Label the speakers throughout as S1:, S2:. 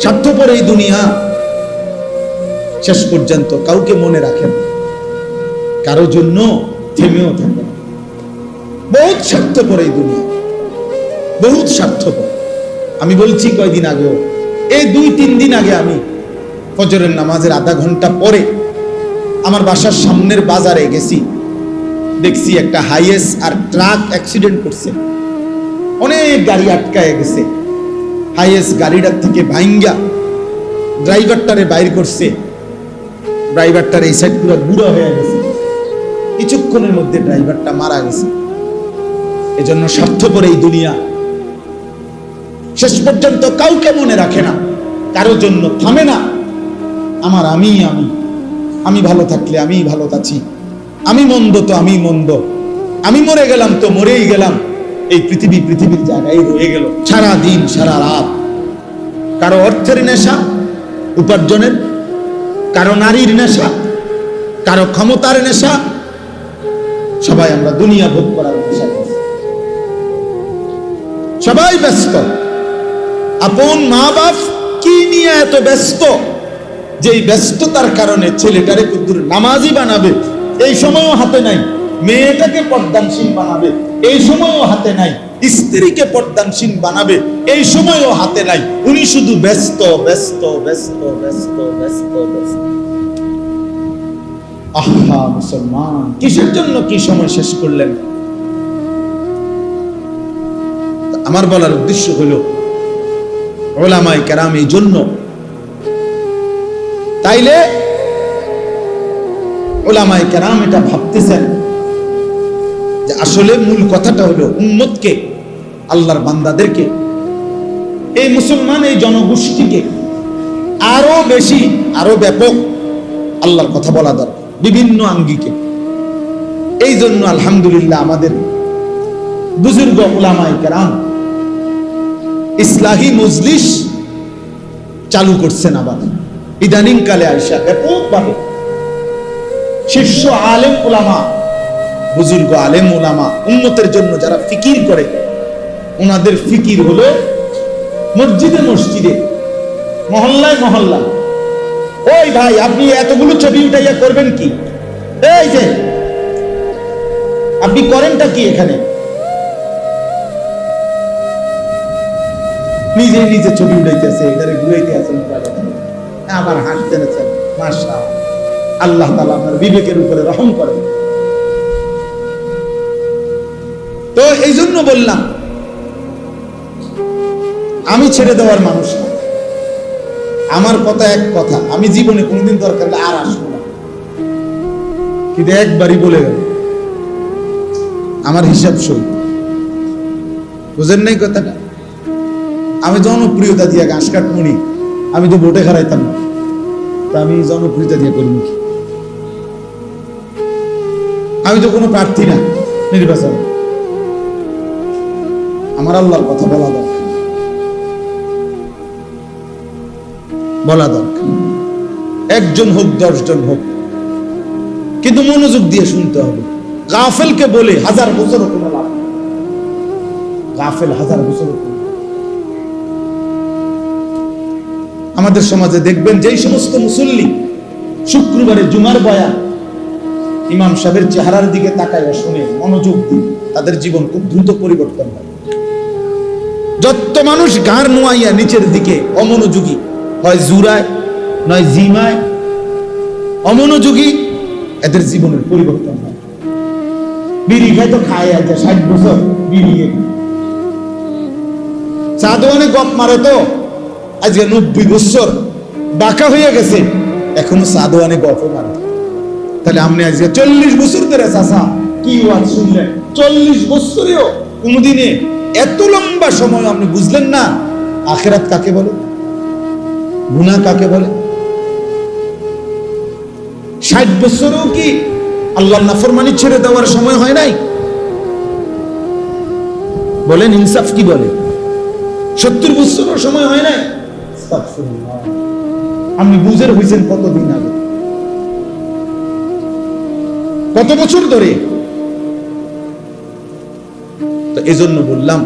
S1: স্বার্থপর এই দুনিয়া, শেষ পর্যন্ত কাউকে মনে রাখেন, কারো জন্য থেমেও থাকে না। বহুত স্বার্থপর এই দুনিয়া, বহুত স্বার্থপর। আমি বলছি কয়দিন আগেও, এই 2-3 দিন আগে আমি ফজরের নামাজের আধা ঘন্টা পরে আমার বাসার সামনের বাজারে গেছি, দেখছি একটা হাইয়েস আর ট্রাক অ্যাক্সিডেন্ট করছে, অনেক গাড়ি আটকায় গেছে। হাইয়েস গাড়িটার থেকে ভাইঙ্গা ড্রাইভারটারে বাইর করছে, ড্রাইভারটার এই সাইড পুরো বুড়া হয়ে গেছে, কিছুক্ষণের মধ্যে ড্রাইভারটা মারা গেছে। এজন্য স্বার্থপর এই দুনিয়া, শেষ পর্যন্ত কাউকে মনে রাখে না, কারোর জন্য থামে না। আমার আমি আমি আমি ভালো থাকলে আমি ভালো আছি, আমি মন্দ তো আমি মন্দ, আমি মরে গেলাম তো মরেই গেলাম, এই পৃথিবীর জায়গায় রয়ে গেল। সারা দিন সারা রাত কারো অর্থের নেশা উপার্জনের, কারো নারীর নেশা, কারো ক্ষমতার নেশা, সবাই আমরা দুনিয়া ভোগ করার নেশা, সবাই ব্যস্ত। আপন মা বাপ কি নিয়ে এত ব্যস্ত, যে ব্যস্ততার কারণে ছেলেটারে কুদ্দুর নামাজি বানাবে এই সময়ও হাতে নাই, মেয়েটাকে পর্দানশীল বানাবে এই সময়ও হাতে নাই, স্ত্রীকে পর্দানশীল বানাবে এই সময়ও হাতে নাই। উনি শুধু ব্যস্ত ব্যস্ত ব্যস্ত ব্যস্ত ব্যস্ত ব্যস্ত। আহা মুসলমান, কিসের জন্য কি সময় শেষ করলেন? আমার বলার উদ্দেশ্য হলো, উলামায়ে কেরাম এই জন্য, তাইলে উলামায়ে কেরাম এটা ভাবতেছেন যে আসলে মূল কথাটা হলো উম্মতকে, আল্লাহর বান্দাদেরকে, এই মুসলমান এই জনগোষ্ঠীকে আরো বেশি আরো ব্যাপক আল্লাহর কথা বলা দরকার, বিভিন্ন আঙ্গিকে। এই জন্য আলহামদুলিল্লাহ আমাদের বুজুর্গ উলামায়ে কেরাম ইসলাহি মজলিস চালু করছেন। আবার ইদানিং কালে আইসা ব্যাপকভাবে শীর্ষ আলেম উলামা, বুজুর্গ আলেম উলামা, উম্মতের জন্য যারা ফিকির করে, ওনাদের ফিকির হলো মসজিদে মসজিদে, মহল্লায় মহল্লায়। ওই ভাই, আপনি এতগুলো ছবি উঠাইয়া করবেন কি? এই যে আপনি করেনটা কি এখানে? নিজে নিজে ছবি উঠাইতেছে, এটারে ঘুরাইতে আছে, আবার হাসতেন। মাশাআল্লাহ, আল্লাহ তাআলা আপনার বিবেকের উপরে রহম করেন। তো এই জন্য বললাম, আমি ছেড়ে দেওয়ার মানুষ না, আমার কথা এক কথা, আমি জীবনে কোনোদিন দরকার হলে আর আসবো না, কিন্তু একবারই বলে গেল আমার হিসাব সই। বুঝেন নাই কথাটা? আমি জনপ্রিয়তা দিয়ে ঘাস কাটমুনি, আমি তো ভোটে হারাইতাম না, তা আমি জনপ্রিয়তা দিয়ে করি নাকি? আমি তো কোনো প্রার্থী না নির্বাচন। আমার আল্লাহর কথা বলা দরকার, বলা দরকার। 1 জন হোক 10 জন হোক, কিন্তু মনোযোগ দিয়ে শুনতে হবে। গাফেলকে বলে 1000 বছরও কোনো লাভ নেই। গাফেল 1000 বছরও। আমাদের সমাজে দেখবেন যেই সমস্ত মুসল্লি শুক্রবারে জুমার বয়ান ইমাম সাহেবের চেহারার দিকে তাকায় শুনে মনোযোগ দিয়ে, তাদের জীবন খুব দ্রুত পরিবর্তন হয়। যত মানুষ গাঁর নোয়াইয়া নিচের দিকে অমনোযোগী, হয় জুরায় নয় জিমায় অমনোযোগী, এদের জীবনের পরিবর্তন হয়। বিড়ি খায় তো খায়, আছে 60 বছর বিড়ি, চা দোকানে গপ মারে তো আজকে 90 বছর বাঁকা হয়ে গেছে, এখনো চা দোকানে গপ মারে। তাহলে আপনি আজকে 40 বছর ধরে চাচা কি ওয়াজ শুনলেন, 40 বছরেও কোনদিনে এত লম্বা সময় আপনি বুঝলেন না আখিরাত কাকে বলে, গুনাহ কাকে বলে। 60 বছরেও কি আল্লাহর নাফরমানি ছেড়ে দেওয়ার সময় হয় নাই? বলেন ইনসাফ কি বলে? 70 বছরের সময় হয় নাই? আপনি বুঝের হয়েছেন কতদিন আগে, কত বছর ধরে? তো এজন্য বললাম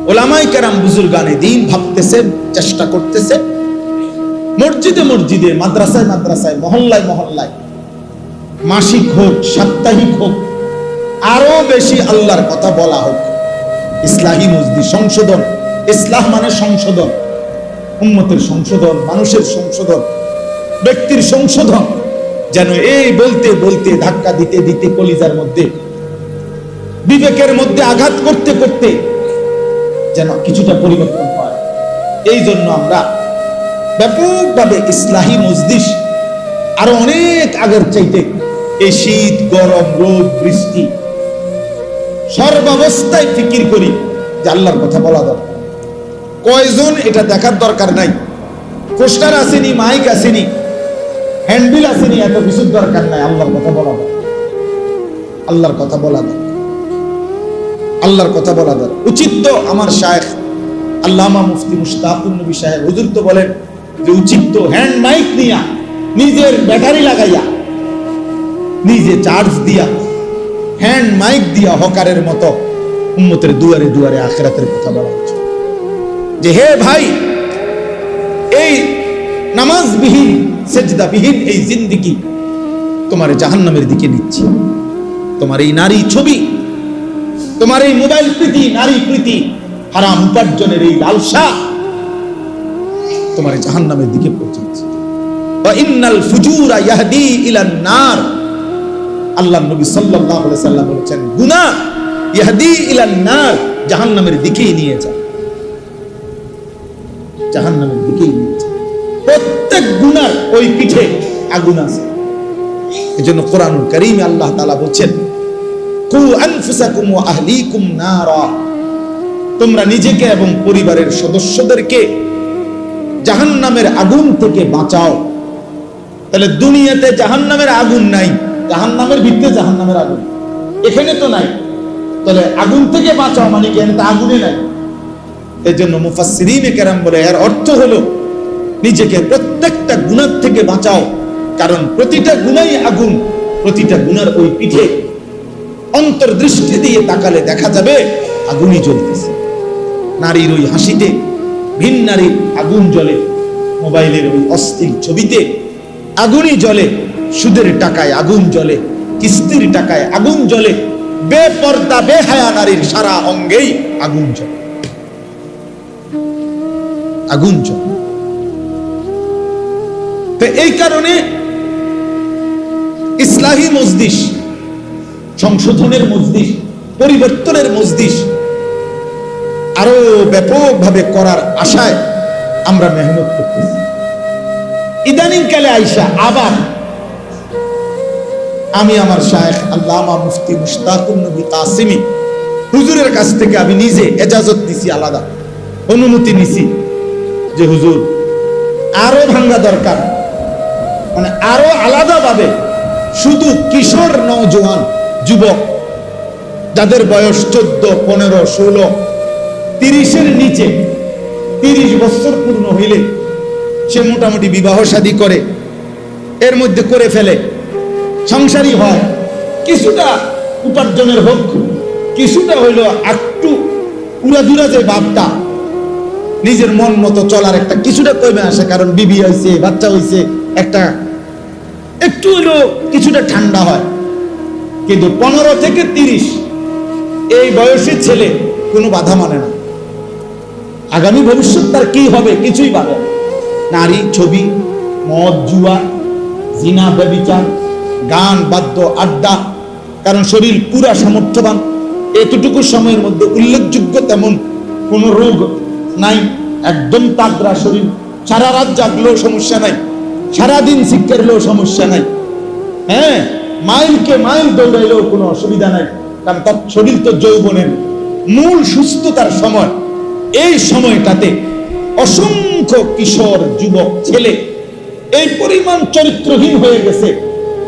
S1: ওলামায়ে কেরাম বুজুর্গানে দ্বীন ভাবতেছে, চেষ্টা করতেছে, মসজিদে মসজিদে, মাদ্রাসায় মাদ্রাসায়, মহল্লায় মহল্লায়, মাসিক হোক, সাপ্তাহিক হোক, আরো বেশি আল্লাহর কথা বলা হোক। ইসলাহি মজলিস, সংশোধন। ইসলাহ মানে সংশোধন, উম্মতের সংশোধন, মানুষের সংশোধন, ব্যক্তির সংশোধন। যেন এই বলতে বলতে, ধাক্কা দিতে দিতে, কলিজার মধ্যে, বিবেকের মধ্যে আঘাত করতে করতে যেন কিছুটা পরিবর্তন হয়। এই জন্য আমরা ব্যাপকভাবে ইসলাহি মজলিস আরো অনেক আগের চাইতে এই শীত, গরম, রোদ, বৃষ্টি সর্বাবস্থায় ফিকির করি যে আল্লাহর কথা বলা দরকার। কয়জন এটা দেখার দরকার নাই, পোস্টার আসেনি, মাইক আসেনি, হ্যান্ডবিল আসেনি, এত কিছুর দরকার নাই। আল্লাহর কথা বলা দরকার, আল্লাহর কথা বলা দরকার, আল্লাহর কথা বলা দরকার। উচিত তো আমার শায়েখ আল্লামা মুফতি মুশতাকুন নবী সাহেব হুজুর তো বলেন যে উচিত তো হ্যান্ড মাইক নিয়া, নিজের ব্যাটারি লাগাইয়া, নিজে চার্জ দিয়া, হ্যান্ড মাইক দিয়া হকারের মতো উম্মতের দুয়ারে দুয়ারে আখিরাতের কথা বলা হচ্ছে যে হে ভাই, এই নামাজবিহীন, সেজদাবিহীন এই জিন্দেগি তোমার জাহান্নামের দিকে নিচ্ছে। তোমার এই নারী ছবি, তোমার এই মোবাইল প্রীতি, নারী প্রীতি, হারাম উপার্জনের এই লালসা তোমার জাহান্নামের দিকে পৌঁছাচ্ছে। ওয়া ইন্নাল ফুজুরা ইয়াহদি ইলান নার। আল্লাহ নবী সাল্লাল্লাহু আলাইহি সাল্লাম বলেছেন গুনাহ ইয়াহদি ইলান নার, জাহান্নামের দিকেই নিয়ে যায়, জাহান্নামের দিকেই নিয়ে যায়। প্রত্যেক গুনার ওই পিঠে আগুন আছে। এজন্য কোরআনুল কারীমে আল্লাহ তাআলা বলেন কু আনফুসাকুম ওয়া আহলিকুম নারা, তোমরা নিজেকে এবং পরিবারের সদস্যদেরকে জাহান্নামের আগুন থেকে বাঁচাও। তাহলে দুনিয়াতে জাহান্নামের আগুন নাই, জাহান্নামের ভিতরে জাহান্নামের আগুন এখানে তো নাই, তাহলে আগুন থেকে বাঁচাও মানে কি? এখানে তো আগুনে নাই। এই জন্য মুফাসসিরিনে কেরাম বলে এর অর্থ হলো নিজেকে প্রত্যেকটা গুনাহ থেকে বাঁচাও, কারণ প্রতিটা গুনাহই আগুন। প্রতিটা গুনার ওই পিঠে অন্তর্দৃষ্টি দিয়ে তাকালে দেখা যাবে আগুনই জ্বলতেছে। নারীর ওই হাসিতে ভিন নারীর আগুন জ্বলে, মোবাইলের ওই অশ্লীল ছবিতে আগুনই জ্বলে, সুদের টাকায় আগুন জ্বলে, কিস্তির টাকায় আগুন জ্বলে, বেপর্দা বেহায়া নারীর সারা অঙ্গেই আগুন জ্বলে, আগুন জ্বলে। তো এই কারণে ইসলাহি মজলিস, সংশোধনের মজলিস, পরিবর্তনের মজলিস আরো ব্যাপকভাবে করার আশায় আমরা মেহনত করতেছি। ইদানিং কালে আইসা আবার আমি আমার শায়েখ আল্লামা মুফতি মুশতাকুন নবী কাসিমি হুজুরের কাছ থেকে আমি নিজে এজাজত নিছি, আলাদা অনুমতি নিছি যে হুজুর আরো ভাঙ্গা দরকার, মানে আরো আলাদা ভাবে শুধু কিশোর, নওজোয়ান, যুবক যাদের বয়স 14, 15, 16, 30-এর নিচে, 30 বছর পূর্ণ হইলে সে মোটামুটি বিবাহ শাদী করে, এর মধ্যে করে ফেলে, সংসারী হয়, কিছুটা উপার্জনের হোক, কিছুটা হইল একটু উড়াধুরা যে ভাবটা, নিজের মন মতো চলার একটা কিছুটা কমে আসে, কারণ বিবি হয়েছে, বাচ্চা হয়েছে, একটা একটু হইল কিছুটা ঠান্ডা হয়। কিন্তু 15 থেকে 30 এই বয়সী ছেলে কোনো বাধা মানে না। আগামী ভবিষ্যৎ তার কি হবে কিছুই পাবে না। নারী, ছবি, মদ, জুয়া, জিনা, ব্যভিচার, গান, বাদ্য, আড্ডা, কারণ শরীর পুরা সামর্থ্যবান, এতটুকু সময়ের মধ্যে উল্লেখযোগ্য তেমন কোন রোগ নাই, একদম তাগড়া শরীর, সারা রাত জাগলেও সমস্যা নাই, সারাদিন শিক্ষারলেও সমস্যা নাই, হ্যাঁ মাইলকে মাইল দৌড়াইলেও কোনো অসুবিধা নাই, কারণ তার শরীর তো যৌবনের মূল সুস্থতার সময়। এই সময়টাতে অসংখ্য কিশোর, যুবক, ছেলে এই পরিমাণ চরিত্রহীন হয়ে গেছে,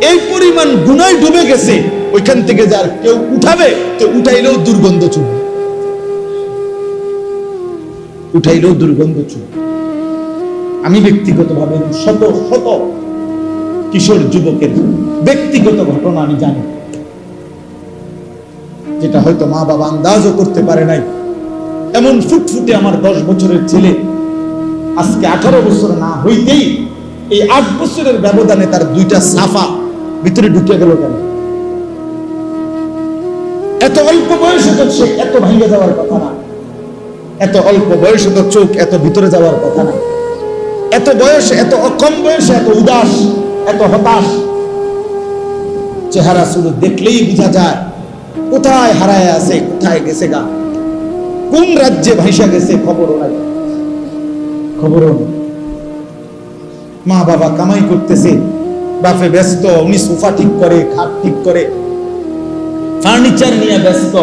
S1: এই পরিমাণ গুনায় ডুবে গেছে, ওইখান থেকে যার কেউ উঠাবে তো উঠাইলেও দুর্গন্ধ চুবে, উঠাইলেও দুর্গন্ধ চুবে। আমি ব্যক্তিগতভাবে শত শত কিশোর যুবকের ব্যক্তিগত ঘটনা আমি জানি, যেটা হয়তো মা বাবা আন্দাজও করতে পারে নাই, এমন ফুটফুটে আমার 10 বছরের ছেলে আজকে 18 বছর না হইতেই এই 8 বছরের ব্যবধানে তার 2টা সাফা ভিতরে ঢুকে গেল কেন? এত অল্প বয়সে তো সে এত ভাঙে যাওয়ার কথা না, এত অল্প বয়সে তো চোখ এত ভিতরে যাওয়ার কথা না, এত বয়সে, এত কম বয়সে এত উদাস, এত হতাশ। চেহারা শুধু দেখলেই বোঝা যায় কোথায় হারায় আছে, কোথায় গেছে গা, কোন রাজ্যে ভাইসা গেছে খবরও নাই, খবরও নেই। মা বাবা কামাই করতেছে, বাপে ব্যস্ত, উনি সোফা ঠিক করে, খাট ঠিক করে, ফার্নিচার নিয়ে ব্যস্ত,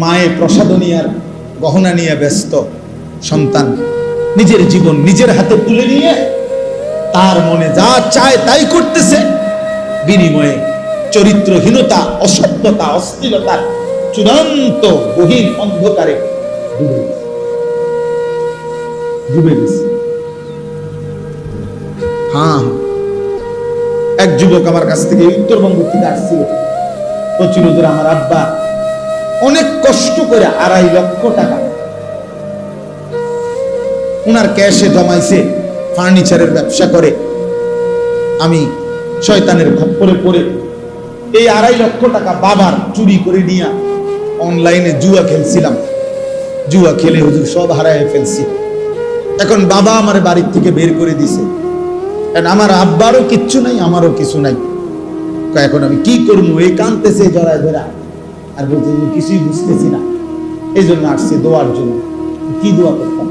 S1: মায়ে প্রসাদনী আর গহনা নিয়ে ব্যস্ত। সন্তান নিজের জীবন নিজের হাতে তুলে নিয়ে তার মনে যা চায় তাই করতেছে, বিনিময়ে চরিত্রহীনতা, অসভ্যতা, অশ্লীলতার চূড়ান্ত গহীন অন্ধকারে ডুবে গেছে। হ্যাঁ, এক যুবক আমার কাছ থেকে উত্তরবঙ্গ থেকে আসছিল, প্রচুর আমার আব্বা অনেক কষ্ট করে 2.5 লক্ষ টাকা উনার ক্যাশে জমাইছে, ফার্নিচারের ব্যবসা করে। আমি শয়তানের খপ্পরে পড়ে এই 2.5 লক্ষ টাকা বাবার চুরি করে নিয়ে অনলাইনে জুয়া খেলছিলাম। জুয়া খেলে হুজুর সব হারায় ফেলছি। এখন বাবা আমার বাড়ির থেকে বের করে দিছে, আমার আব্বারও কিচ্ছু নাই, আমারও কিছু নাই। এখন আমি কি করবো? এই কাঁদতেছে জড়ায় ধরা, আর বলতে কিছুই বুঝতেছি না। এই জন্য আসছে দোয়ার জন্য। কি দোয়া করতাম,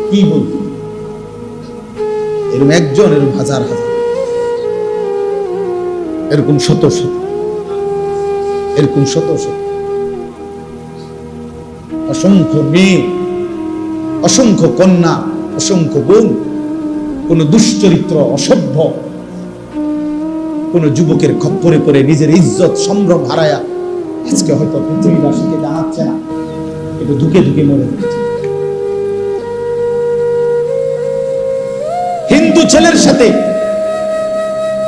S1: কি বলতাম? এরকম একজন, এরকম হাজার হাজার, এরকম শত শত, এরকম শত শত, অসংখ্য মেয়ে, অসংখ্য কন্যা, অসংখ্য বোন, কোন দুশ্চরিত্র, অসভ্য কোন যুবকের খপ্পরে পড়ে নিজের ইজ্জত সম্ভ্রম হারায়া আজকে হয়তো পৃথিবীবাসীকে জানাচ্ছে না, একটু ধুকে ধুকে মরে যাচ্ছে। হিন্দু ছেলের সাথে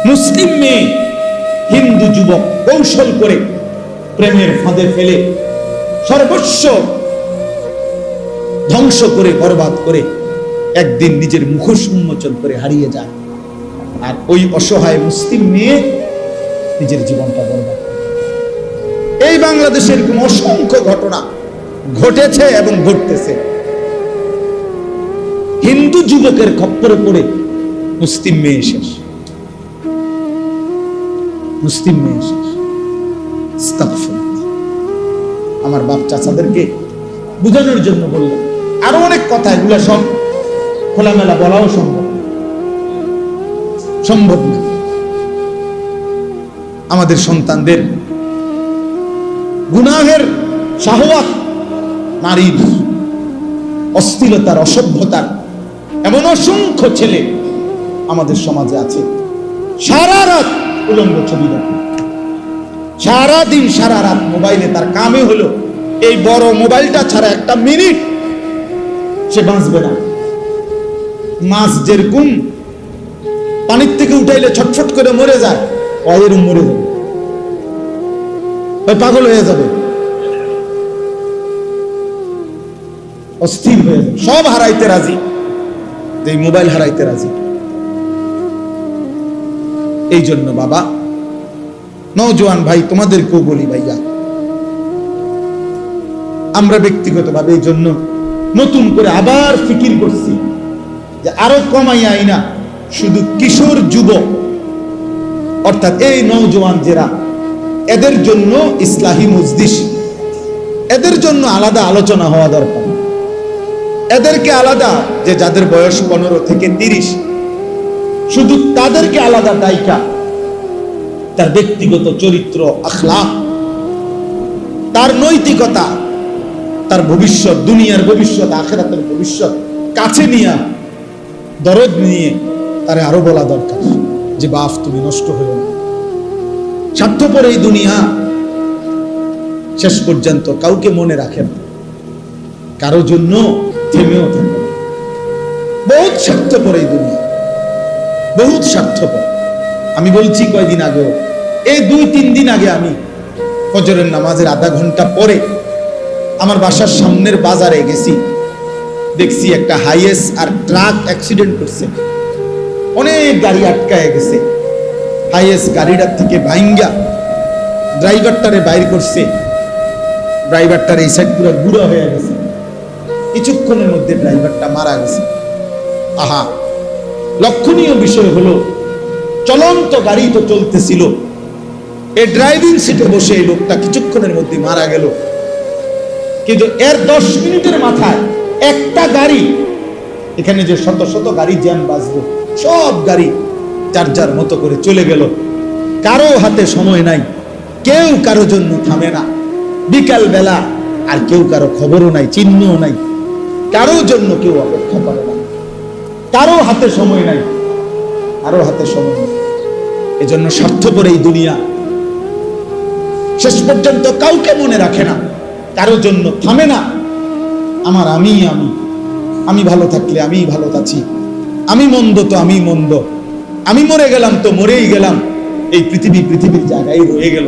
S1: মুসলিম মেয়ে, হিন্দু যুবক কৌশল করে প্রেমের ফাঁদে ফেলে সর্বস্ব ধ্বংস করে, বরবাদ করে একদিন নিজের মুখোশ উন্মোচন করে হারিয়ে যায়। আর ওই অসহায় মুসলিম মেয়ে নিজের জীবনটা বরবাদ করে। এই বাংলাদেশের এরকম অসংখ্য ঘটনা ঘটেছে এবং ঘটতেছে। হিন্দু যুবকের খপ্পরে পড়ে মুসলিম মেয়ে শেষ, মুসলিম মেয়ে শেষ। আস্তাগফিরুল্লাহ। আমার বাপ চাচাদেরকে বুঝানোর জন্য বললাম। আরো অনেক কথা, এগুলা সব খোলামেলা বলাও সম্ভব না। আমাদের সন্তানদের গুনাহের শাহওয়াত, নারীর অশ্লীলতার, অসভ্যতার এমন অসংখ্য ছেলে আমাদের সমাজে আছে। সারা রাত উলঙ্গ ছবি দেখে, সারা দিন সারা রাত মোবাইলে, তার কামে হলো এই বড় মোবাইলটা ছাড়া একটা মিনিট সে বাঁচবে না। মাছ যেরকম পানির থেকে উঠাইলে ছটফট করে মরে যায়, এরকম মরে যাবে, পাগল হয়ে যাবে, অস্থির হয়ে যাবে, সব হারাইতে রাজি, এই মোবাইল হারাইতে রাজি। এই জন্য বাবা, নওজোয়ান ভাই, তোমাদেরকেও বলি ভাইয়া, আমরা ব্যক্তিগতভাবে এই জন্য নতুন করে আবার ফিকির করছি যে আরো কমাইয়া আইনা শুধু কিশোর যুবক, অর্থাৎ এই নওজোয়ান যারা, এদের জন্য ইসলাহি মজলিস, এদের জন্য আলাদা আলোচনা হওয়া দরকার। এদেরকে আলাদা, যে যাদের বয়স 15 থেকে 30, শুধু তাদেরকে আলাদা দায়িকা, তার ব্যক্তিগত চরিত্র, আখলাক, তার নৈতিকতা, তার ভবিষ্যৎ, দুনিয়ার ভবিষ্যৎ, আখিরাতের ভবিষ্যৎ কাছে নিয়ে, দরদ নিয়ে তারে আরো বলা দরকার যে বাপ তুমি নষ্ট হয়ে না। স্বার্থপর এই দুনিয়া শেষ পর্যন্ত কাউকে মনে রাখে না, কারো জন্য থেমেও থাকে। বহুত স্বার্থপর এই দুনিয়া, বহুত স্বার্থপর। আমি বলছি কয়দিন আগেও, এই 2-3 দিন আগে আমি ফজরের নামাজের আধা ঘন্টা পরে আমার বাসার সামনের বাজারে গেছি, দেখছি একটা হাইয়েস আর ট্রাক অ্যাক্সিডেন্ট করছে, অনেক গাড়ি আটকায় গেছে। হাইয়েস গাড়িটার থেকে ভাইঙ্গা ড্রাইভারটারে বাইর করছে, ড্রাইভারটার এই সাইড পুরো গুঁড়া হয়ে গেছে, কিছুক্ষণের মধ্যে ড্রাইভারটা মারা গেছে। আহা, লক্ষণীয় বিষয় হলো চলন্ত গাড়ি তো চলতেছিল, এই ড্রাইভিং সিটে বসে এই লোকটা কিছুক্ষণের মধ্যে মারা গেল। কিন্তু এর 10 মিনিটের মাথায় একটা গাড়ি, এখানে যে শত শত গাড়ি জ্যাম বাজলো, সব গাড়ি যার যার মতো করে চলে গেল। কারো হাতে সময় নাই, কেউ কারো জন্য থামে না। বিকাল বেলা আর কেউ কারো খবরও নাই, চিহ্নও নাই, কারো জন্য কেউ অপেক্ষা করে না, কারো হাতে সময় নাই, কারো হাতে সময় নেই। এজন্য স্বার্থপর এই দুনিয়া শেষ পর্যন্ত কাউকে মনে রাখে না, কারো জন্য থামে না। আমার আমি আমি আমি ভালো থাকলে আমি ভালো আছি, আমি মন্দ তো আমি মন্দ, আমি মরে গেলাম তো মরেই গেলাম, এই পৃথিবীর জায়গায় রয়ে গেল।